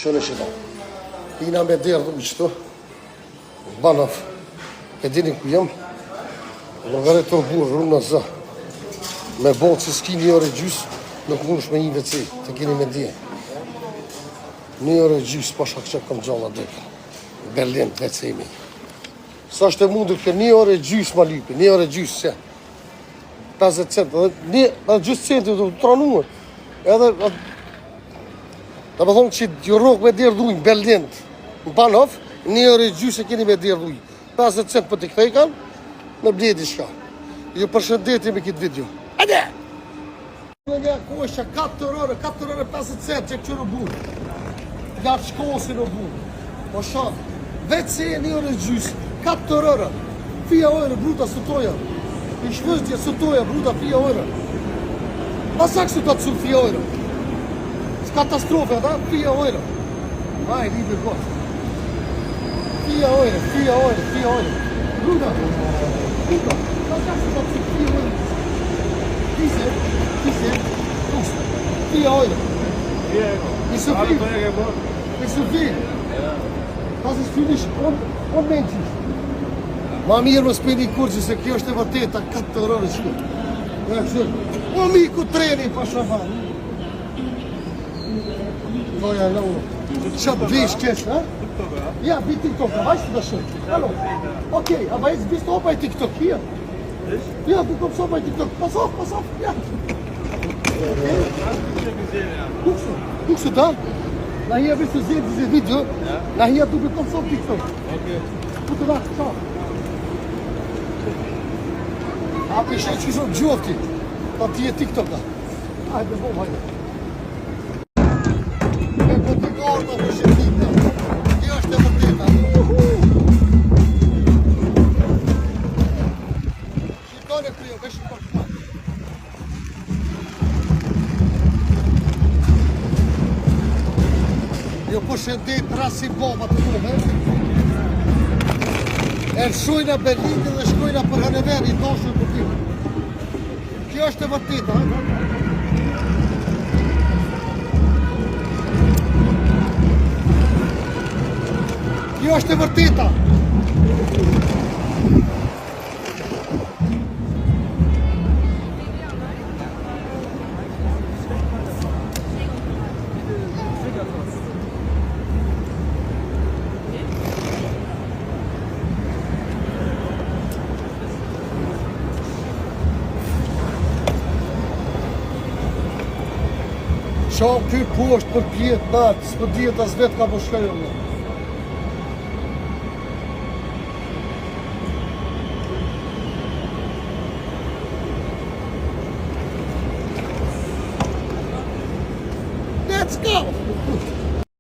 Şöyle şeyden. Yine me derdim işte. Banaf. Edinin kujam. Logare të burë në zë. Me botë që s'ki 1 orë gjysë, nuk mundesh me 1 WC, të keni me dje. 1 orë gjysë, pa shak që kam gjalla dekë. Berlin, WC-mi. Sa është e mundur kë 1 orë gjysë ma lypi, 1 orë gjysë, se. 50 cent, edhe gjysë centi të tranuar. Edhe, da më thonë që ju rogë me dirë dhujnë, Berlin, në Banov, 1 orë gjysë e keni me dirë dhujnë. 50 cent për të kthejkan, me bledi shka. Ju përshëndetje me këtë video. Hajde! Nga kosha 4 orë 50 cent që këtë në burë. Nga shkosi në burë. Po shanë, vetë se e 1 orë gjysë, 4 orë. Fija orë, bruta sutoja. I shvëzdje sutoja, bruta fija orë. Pasak su të të su fija orë. Katastrofe, da? Fija orë. Aj, libe gotë. Fija orë. Bruta. Pasak su të të su fija orë. Kise, usta. Fija orë. I su fi. Pas i s'finish, on menqish. Ma mirë më s'peni kurqë, se kjo është e vërteta, 4 orë që. O miku treni, pa shaban. Doja në unë. Qatë vesh kesh, ha? Ja, bi TikTok, a vajshë të shumë. Alo. Okej, a vajshë bis të opaj TikTok, hier. Ja, du kommst opaj TikTok. Pass auf, ja. Guckst du da? Na hier willst du sehen, dieses Video? Ja. Na hier, du bekommst auf TikTok. Okay. Gute Nacht, ciao. A pishe që shumë gjofti, ta ti e TikTok-a. Hajde, bo, hajde. E po të gorë të përshëndita. Kjo është e vërteta. Shikone kryo, vesh për shpa. Jo përshëndet rasi bomba të duhe. Ershojna Berlin dhe shkojna për Haneveri, doshën për tim. Kjo është e vërteta, ha? Kjo është e vërteta. Qo ky poshtë për pjetë natë, s'pë djetë as vetë ka po shkajë më. Let's go!